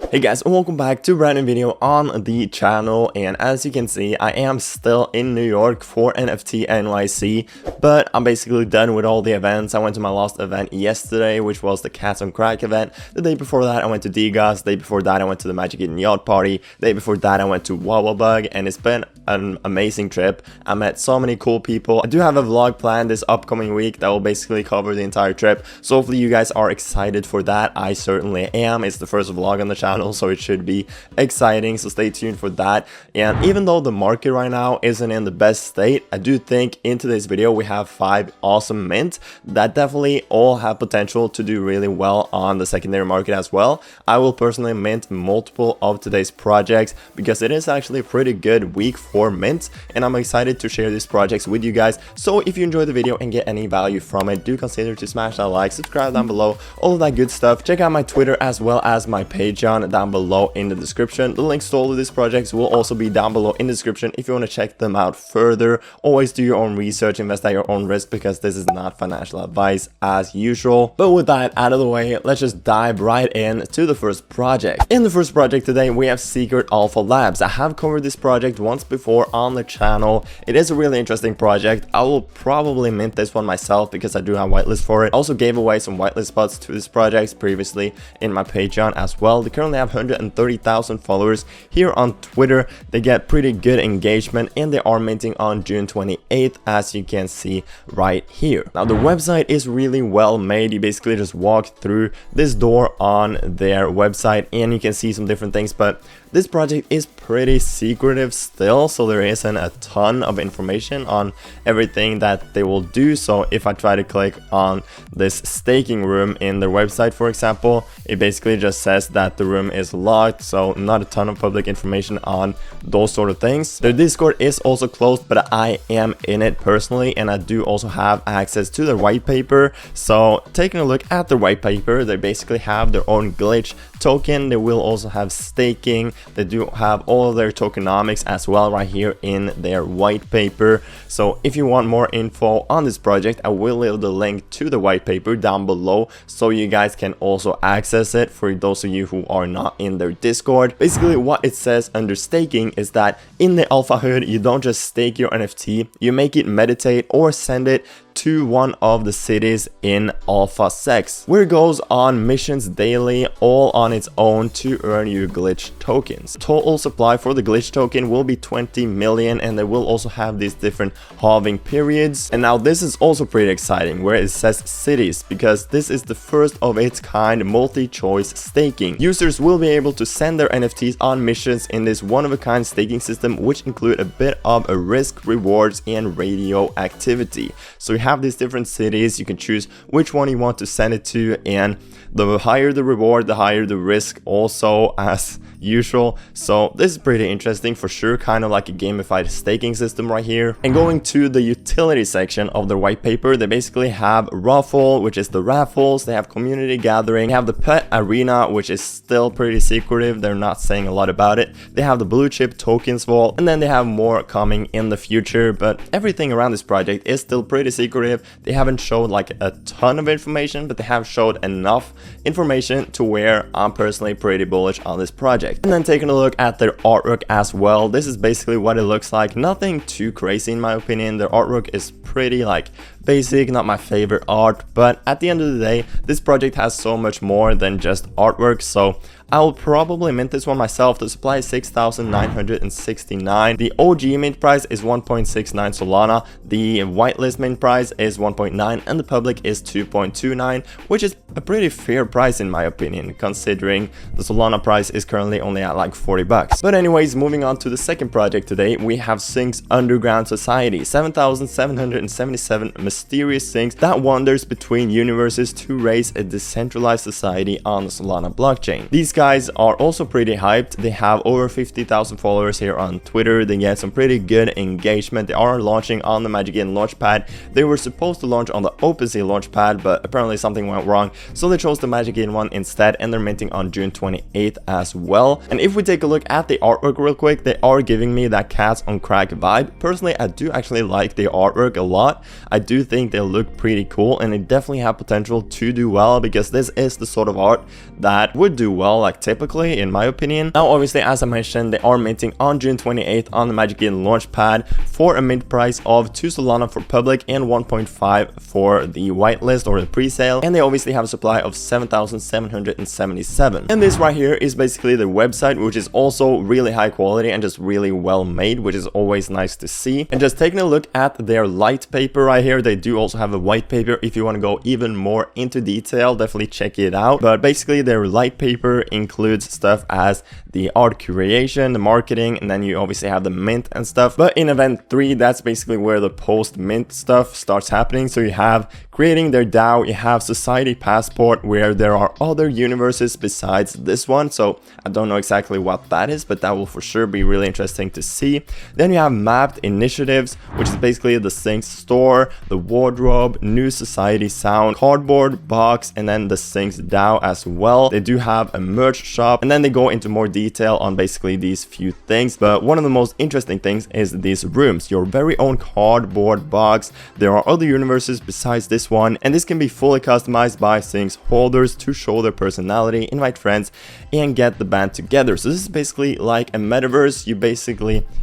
Hey guys, and welcome back to a brand new video on the channel. And as you can see, I am still in New York for NFT NYC, but I'm basically done with all the events. I went to my last event yesterday, which was the Cats on Crack event. The day before that, I went to DGAS. The day before that, I went to the Magic Eden Yacht Party. The day before that, I went to Wobblebug, and it's been an amazing trip. I met so many cool people. I do have a vlog planned this upcoming week that will basically cover the entire trip, so hopefully you guys are excited for that. I certainly am. It's the first vlog on the channel, so it should be exciting, so stay tuned for that. And even though the market right now isn't in the best state, I do think in today's video we have 5 awesome mints that definitely all have potential to do really well on the secondary market as well. I will personally mint multiple of today's projects because it is actually a pretty good week for mints, and I'm excited to share these projects with you guys. So if you enjoyed the video and get any value from it, do consider to smash that like, subscribe down below, all of that good stuff. Check out my Twitter as well as my Patreon down below in the description. The links to all of these projects will also be down below in the description if you want to check them out further. Always do your own research, invest at your own risk, because this is not financial advice as usual. But with that out of the way, let's just dive right in to the first project. In the first project today, we have Secret Alpha Labs. I have covered this project once before on the channel. It is a really interesting project. I will probably mint this one myself because I do have whitelist for it. I also gave away some whitelist spots to this project previously in my Patreon as well. They currently have 130,000 followers here on Twitter. They get pretty good engagement, and they are minting on June 28th, as you can see right here. Now the website is really well made. You basically just walk through this door on their website and you can see some different things, but this project is pretty secretive still, so there isn't a ton of information on everything that they will do. So if I try to click on this staking room in their website, for example, it basically just says that the room is locked, so not a ton of public information on those sort of things. Their Discord is also closed, but I am in it personally, and I do also have access to their white paper. So taking a look at their white paper, they basically have their own glitch token. They will also have staking. They do have all of their tokenomics as well right here in their white paper. So if you want more info on this project, I will leave the link to the white paper down below so you guys can also access it for those of you who are not in their Discord. Basically what it says under staking is that in the alpha hood, you don't just stake your NFT, you make it meditate or send it to one of the cities in Alpha Sex, where it goes on missions daily, all on its own to earn your glitch tokens. Total supply for the glitch token will be 20 million, and they will also have these different halving periods. And now this is also pretty exciting, where it says cities, because this is the first of its kind multi-choice staking. Users will be able to send their NFTs on missions in this one-of-a-kind staking system, which include a bit of a risk, rewards, and radio activity. So you have these different cities, you can choose which one you want to send it to, and the higher the reward, the higher the risk also, as usual. So this is pretty interesting for sure, kind of like a gamified staking system right here. And going to the utility section of their white paper, they basically have Ruffle, which is the raffles. They have community gathering. They have the pet arena, which is still pretty secretive. They're not saying a lot about it. They have the blue chip tokens vault, and then they have more coming in the future, but everything around this project is still pretty secretive. They haven't showed like a ton of information, but they have showed enough information to where I'm personally pretty bullish on this project. And then taking a look at their artwork as well, this is basically what it looks like. Nothing too crazy in my opinion. Their artwork is pretty like basic, not my favorite art, but at the end of the day, this project has so much more than just artwork. So I will probably mint this one myself. The supply is 6,969. The OG mint price is 1.69 Solana. The whitelist mint price is 1.9, and the public is 2.29, which is a pretty fair price in my opinion, considering the Solana price is currently only at like 40 bucks. But anyways, moving on to the second project today, we have Sync's Underground Society. 7,777 mysterious Syncs that wanders between universes to raise a decentralized society on the Solana blockchain. These guys are also pretty hyped. They have over 50,000 followers here on Twitter. They get some pretty good engagement. They are launching on the Magic Eden Launchpad. They were supposed to launch on the OpenSea Launchpad, but apparently something went wrong, so they chose the Magic Eden one instead, and they're minting on June 28th as well. And if we take a look at the artwork real quick, they are giving me that Cats on Crack vibe. Personally, I do actually like the artwork a lot. I do do think they look pretty cool, and they definitely have potential to do well, because this is the sort of art that would do well, like typically, in my opinion. Now, obviously, as I mentioned, they are minting on June 28th on the Magic Eden Launchpad for a mint price of 2 Solana for public and 1.5 for the whitelist or the pre-sale, and they obviously have a supply of 7,777. And this right here is basically the website, which is also really high quality and just really well made, which is always nice to see. And just taking a look at their light paper right here, they do also have a white paper. If you want to go even more into detail, definitely check it out. But basically, their light paper includes stuff as the art creation, the marketing, and then you obviously have the mint and stuff. But in event 3, that's basically where the post mint stuff starts happening. So you have creating their DAO, you have Society Passport, where there are other universes besides this one. So I don't know exactly what that is, but that will for sure be really interesting to see. Then you have mapped initiatives, which is basically the Sphinx store, the wardrobe, new society sound, cardboard box, and then the Sphinx DAO as well. They do have a merch shop, and then they go into more detail on basically these few things. But one of the most interesting things is these rooms, your very own cardboard box. There are other universes besides this one, and this can be fully customized by Sphinx holders to show their personality, invite friends, and get the band together. So this is basically like a metaverse.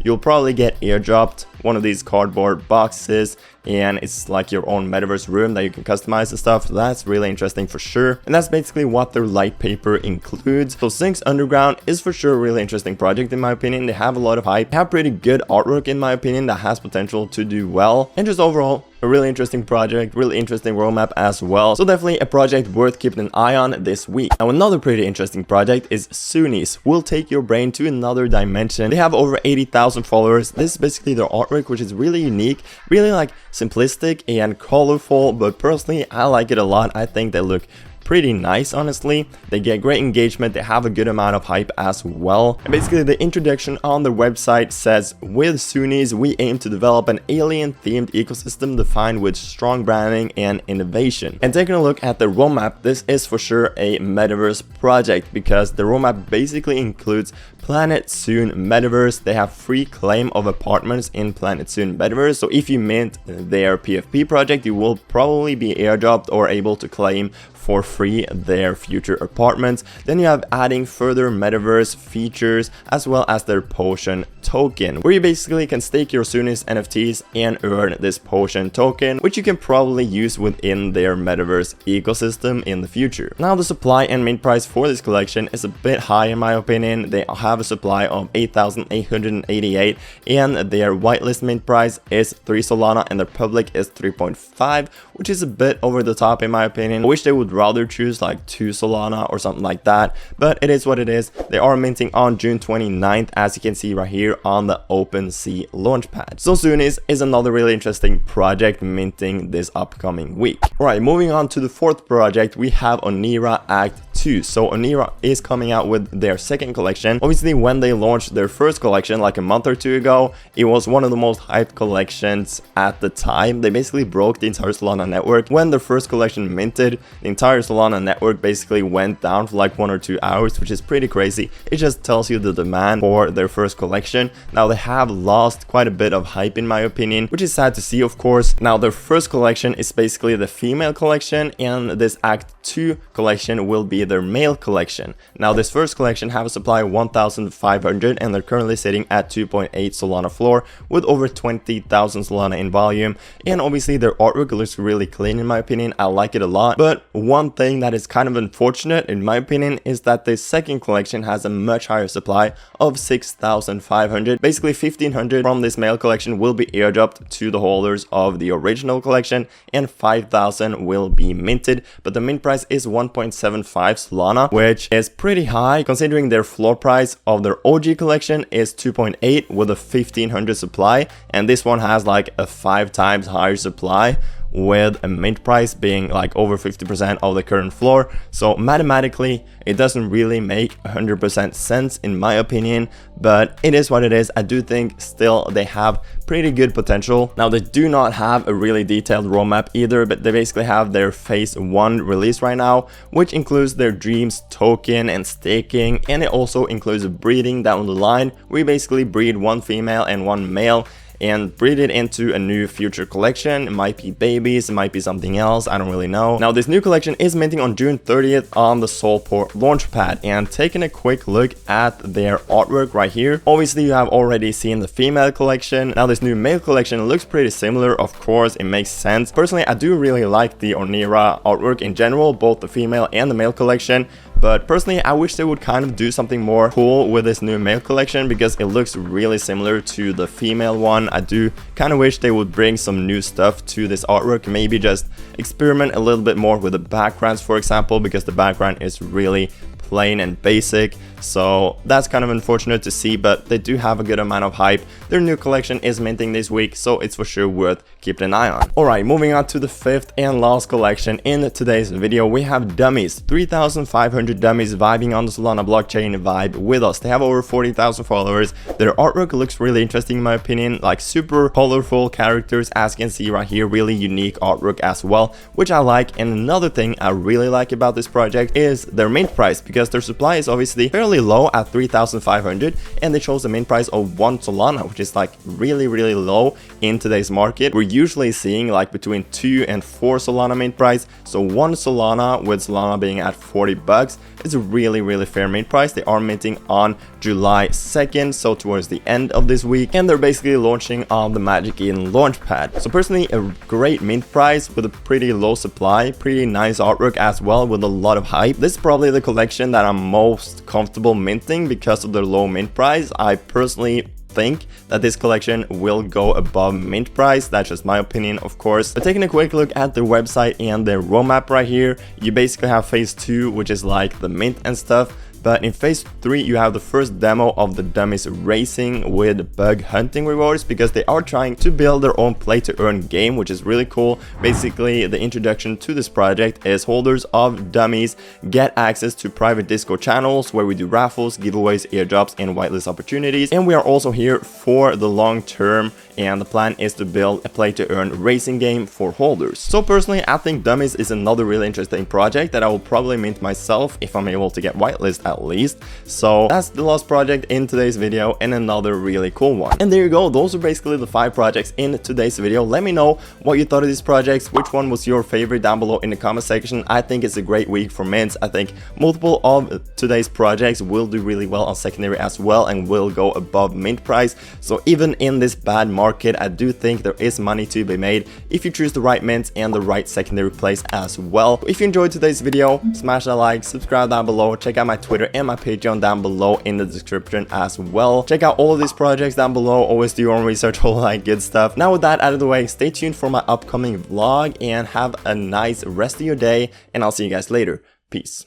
You'll probably get airdropped one of these cardboard boxes, and it's like your own metaverse room that you can customize and stuff. So that's really interesting for sure, and that's basically what their light paper includes. So Sphinx Underground is for sure a really interesting project in my opinion. They have a lot of hype, they have pretty good artwork in my opinion that has potential to do well, and just overall a really interesting project, really interesting roadmap as well. So definitely a project worth keeping an eye on this week. Now, another pretty interesting project is Sunies. Will take your brain to another dimension. They have over 80,000 followers. This is basically their artwork, which is really unique, really like simplistic and colorful, but personally I like it a lot. I think they look pretty nice, honestly. They get great engagement, they have a good amount of hype as well. And basically the introduction on their website says, with Sunies we aim to develop an alien themed ecosystem defined with strong branding and innovation. And taking a look at the roadmap, this is for sure a metaverse project, because the roadmap basically includes Planet Soon Metaverse. They have free claim of apartments in Planet Soon Metaverse. So if you mint their PFP project, you will probably be airdropped or able to claim for free their future apartments. Then you have adding further metaverse features, as well as their potion token, where you basically can stake your Sunies NFTs and earn this potion token, which you can probably use within their metaverse ecosystem in the future. Now, the supply and mint price for this collection is a bit high in my opinion. They have a supply of 8,888, and their whitelist mint price is 3 Solana and their public is 3.5, which is a bit over the top in my opinion. I wish they would rather choose like 2 Solana or something like that, but it is what it is. They are minting on June 29th, as you can see right here on the OpenSea launchpad. So Sunies is another really interesting project minting this upcoming week. Alright, moving on to the 4th project, we have Onira Act 2. So Onira is coming out with their second collection. Obviously, when they launched their first collection like a month or two ago, it was one of the most hyped collections at the time. They basically broke the entire Solana network. When the first collection minted, the entire Solana network basically went down for like 1 or 2 hours, which is pretty crazy. It just tells you the demand for their first collection. Now, they have lost quite a bit of hype in my opinion, which is sad to see, of course. Now, their first collection is basically the female collection, and this Act 2 collection will be their male collection. Now, this first collection have a supply of 1,500, and they're currently sitting at 2.8 Solana floor with over 20,000 Solana in volume. And obviously their artwork looks really clean in my opinion. I like it a lot. But one thing that is kind of unfortunate in my opinion is that the second collection has a much higher supply of 6,500. Basically 1,500 from this male collection will be airdropped to the holders of the original collection, and 5,000 will be minted. But the mint price is 1.75 Solana, which is pretty high considering their floor price of their OG collection is 2.8 with a 1,500 supply, and this one has like a 5 times higher supply, with a mint price being like over 50% of the current floor. So mathematically it doesn't really make 100% sense in my opinion, but it is what it is. I do think still they have pretty good potential. Now, they do not have a really detailed roadmap either, but they basically have their phase 1 release right now, which includes their dreams token and staking, and it also includes breeding down the line. We basically breed 1 female and 1 male, and breed it into a new future collection. It might be babies, it might be something else, I don't really know. Now this new collection is minting on June 30th on the Solport launchpad, and taking a quick look at their artwork right here, obviously you have already seen the female collection. Now this new male collection looks pretty similar, of course, it makes sense. Personally, I do really like the Ornira artwork in general, both the female and the male collection. But personally, I wish they would kind of do something more cool with this new male collection, because it looks really similar to the female one. I do kind of wish they would bring some new stuff to this artwork, maybe just experiment a little bit more with the backgrounds, for example, because the background is really plain and basic. So that's kind of unfortunate to see, but they do have a good amount of hype. Their new collection is minting this week, so it's for sure worth keeping an eye on. Alright, moving on to the fifth and last collection in today's video, we have dummies. 3,500 dummies vibing on the Solana blockchain vibe with us. They have over 40,000 followers. Their artwork looks really interesting in my opinion, like super colorful characters, as you can see right here, really unique artwork as well, which I like. And another thing I really like about this project is their mint price, because their supply is obviously fairly low at 3,500, and they chose a mint price of 1 Solana, which is like really low in today's market. We're usually seeing like between 2 and 4 Solana mint price, so 1 Solana, with Solana being at 40 bucks, is a really fair mint price. They are minting on July 2nd, so towards the end of this week, and they're basically launching on the Magic Eden launchpad. So personally, a great mint price with a pretty low supply, pretty nice artwork as well with a lot of hype. This is probably the collection that I'm most comfortable minting because of the low mint price. I personally think that this collection will go above mint price. That's just my opinion, of course. But taking a quick look at their website and their roadmap right here, you basically have phase 2, which is like the mint and stuff. But in phase 3, you have the first demo of the dummies racing with bug hunting rewards, because they are trying to build their own play to earn game, which is really cool. Basically, the introduction to this project is holders of dummies get access to private Discord channels where we do raffles, giveaways, airdrops, and whitelist opportunities. And we are also here for the long term, and the plan is to build a play to earn racing game for holders. So personally, I think dummies is another really interesting project that I will probably mint myself if I'm able to get whitelist at least. So that's the last project in today's video, and another really cool one. And there you go, those are basically the 5 projects in today's video. Let me know what you thought of these projects, which one was your favorite down below in the comment section. I think it's a great week for mints. I think multiple of today's projects will do really well on secondary as well, and will go above mint price. So even in this bad market, I do think there is money to be made if you choose the right mints and the right secondary place as well. If you enjoyed today's video, smash that like, subscribe down below, check out my Twitter and my Patreon down below in the description as well. Check out all of these projects down below, always do your own research, all that good stuff. Now with that out of the way, stay tuned for my upcoming vlog, and have a nice rest of your day, and I'll see you guys later. Peace.